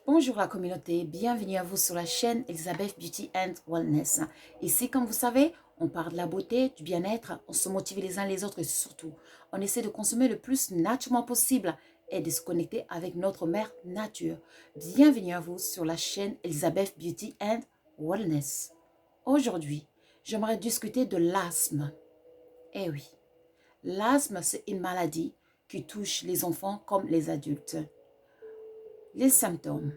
Bonjour la communauté, bienvenue à vous sur la chaîne Elizabeth Beauty and Wellness. Ici, comme vous savez, on parle de la beauté, du bien-être, on se motive les uns les autres et surtout, on essaie de consommer le plus naturellement possible et de se connecter avec notre mère nature. Bienvenue à vous sur la chaîne Elizabeth Beauty and Wellness. Aujourd'hui, j'aimerais discuter de l'asthme. Eh oui, l'asthme, c'est une maladie qui touche les enfants comme les adultes. Les symptômes.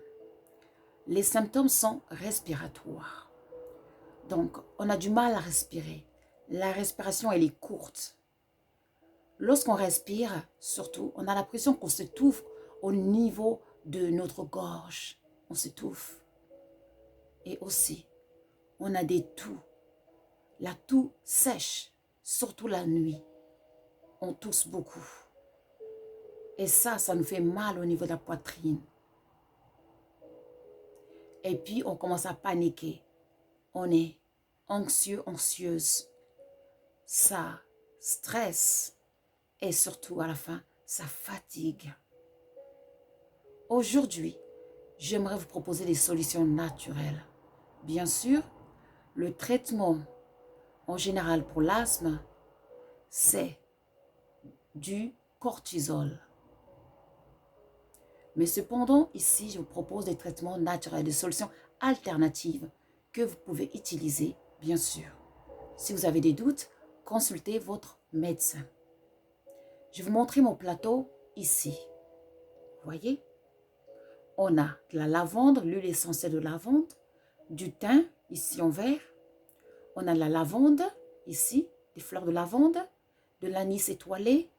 Les symptômes sont respiratoires. Donc, on a du mal à respirer. La respiration, elle est courte. Lorsqu'on respire, surtout, on a l'impression qu'on s'étouffe au niveau de notre gorge. On s'étouffe. Et aussi, on a des toux. La toux sèche, surtout la nuit. On tousse beaucoup. Et ça nous fait mal au niveau de la poitrine. Et puis, on commence à paniquer. On est anxieux, anxieuse. Ça stresse et surtout à la fin, ça fatigue. Aujourd'hui, j'aimerais vous proposer des solutions naturelles. Bien sûr, le traitement en général pour l'asthme, c'est du cortisol. Mais cependant, ici, je vous propose des traitements naturels, des solutions alternatives que vous pouvez utiliser, bien sûr. Si vous avez des doutes, consultez votre médecin. Je vais vous montrer mon plateau ici. Vous voyez? On a de la lavande, l'huile essentielle de lavande, du thym, ici en vert. On a de la lavande, ici, des fleurs de lavande, de l'anis étoilé,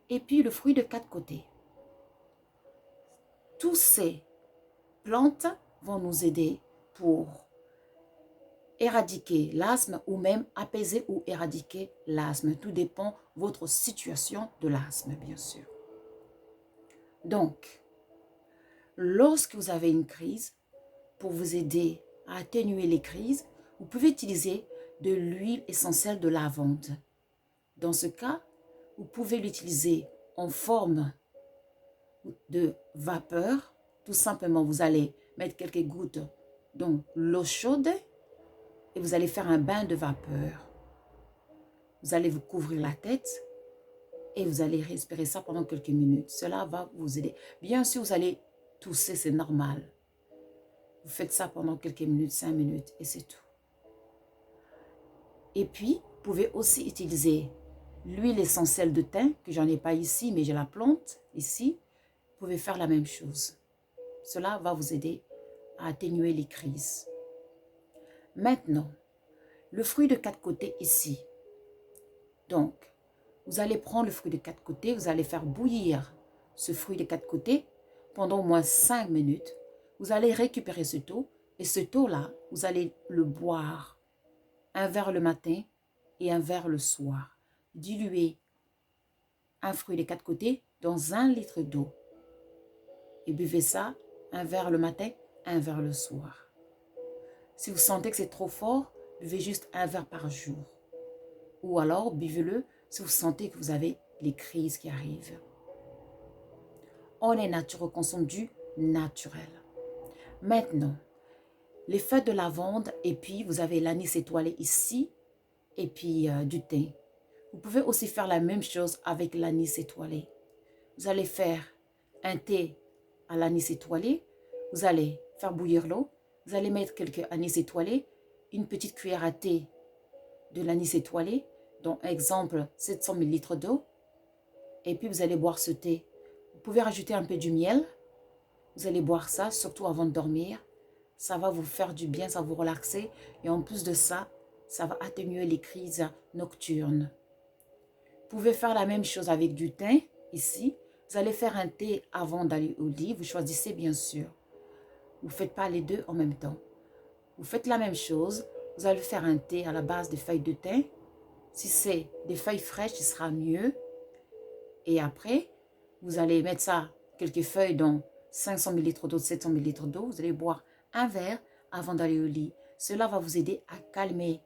et puis le fruit de quatre côtés. Tous ces plantes vont nous aider pour éradiquer l'asthme ou même apaiser ou éradiquer l'asthme. Tout dépend de votre situation de l'asthme, bien sûr. Donc, lorsque vous avez une crise, pour vous aider à atténuer les crises, vous pouvez utiliser de l'huile essentielle de lavande. Dans ce cas, vous pouvez l'utiliser en forme de vapeur. Tout simplement, vous allez mettre quelques gouttes dans l'eau chaude et vous allez faire un bain de vapeur. Vous allez vous couvrir la tête et vous allez respirer ça pendant quelques minutes. Cela va vous aider. Bien sûr, vous allez tousser, c'est normal. Vous faites ça pendant quelques minutes, 5 minutes et c'est tout. Et puis, vous pouvez aussi utiliser l'huile essentielle de thym, que j'en ai pas ici, mais j'ai la plante ici. Vous pouvez faire la même chose. Cela va vous aider à atténuer les crises. Maintenant, le fruit de quatre côtés ici. Donc, vous allez prendre le fruit de quatre côtés, vous allez faire bouillir ce fruit de quatre côtés pendant au moins 5 minutes. Vous allez récupérer ce eau et cette eau-là, vous allez le boire. Un verre le matin et un verre le soir. Diluez un fruit de quatre côtés dans 1 litre d'eau. Et buvez ça, un verre le matin, un verre le soir. Si vous sentez que c'est trop fort, buvez juste un verre par jour. Ou alors, buvez-le si vous sentez que vous avez les crises qui arrivent. On est nature, on consomme du naturel. Maintenant, les feuilles de lavande et puis vous avez l'anis étoilé ici et puis du thym. Vous pouvez aussi faire la même chose avec l'anis étoilé. Vous allez faire un thé à l'anis étoilé. Vous allez faire bouillir l'eau. Vous allez mettre quelques anis étoilés, une petite cuillère à thé de l'anis étoilé, donc exemple 700 ml d'eau. Et puis vous allez boire ce thé. Vous pouvez rajouter un peu du miel. Vous allez boire ça, surtout avant de dormir. Ça va vous faire du bien, ça va vous relaxer. Et en plus de ça, ça va atténuer les crises nocturnes. Vous pouvez faire la même chose avec du thym, ici. Vous allez faire un thé avant d'aller au lit. Vous choisissez bien sûr. Vous ne faites pas les deux en même temps. Vous faites la même chose. Vous allez faire un thé à la base des feuilles de thym. Si c'est des feuilles fraîches, ce sera mieux. Et après, vous allez mettre ça, quelques feuilles dans 500 ml d'eau, 700 ml d'eau. Vous allez boire un verre avant d'aller au lit. Cela va vous aider à calmer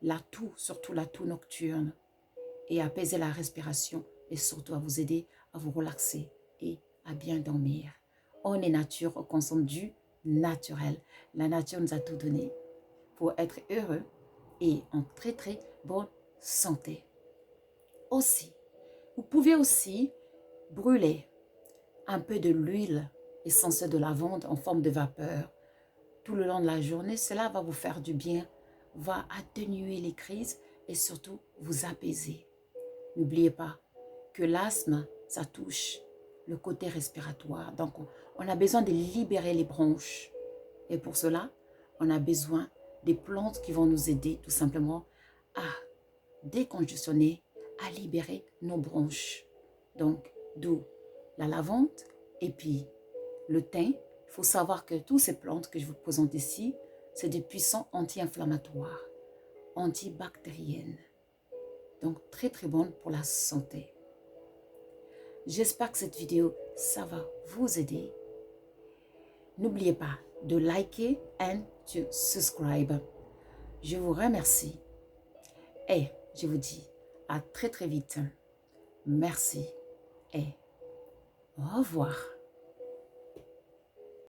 la toux, surtout la toux nocturne, et apaiser la respiration et surtout à vous aider à vous relaxer et à bien dormir. On est nature, on consomme du naturel. La nature nous a tout donné pour être heureux et en très très bonne santé. Aussi, vous pouvez aussi brûler un peu de l'huile essentielle de lavande en forme de vapeur tout le long de la journée. Cela va vous faire du bien, va atténuer les crises et surtout vous apaiser. N'oubliez pas que l'asthme, ça touche le côté respiratoire. Donc, on a besoin de libérer les bronches. Et pour cela, on a besoin des plantes qui vont nous aider tout simplement à décongestionner, à libérer nos bronches. Donc, d'où la lavande et puis le thym. Il faut savoir que toutes ces plantes que je vous présente ici, c'est des puissants anti-inflammatoires, antibactériennes. Donc, très très bonnes pour la santé. J'espère que cette vidéo, ça va vous aider. N'oubliez pas de liker and to subscribe. Je vous remercie et je vous dis à très très vite. Merci et au revoir.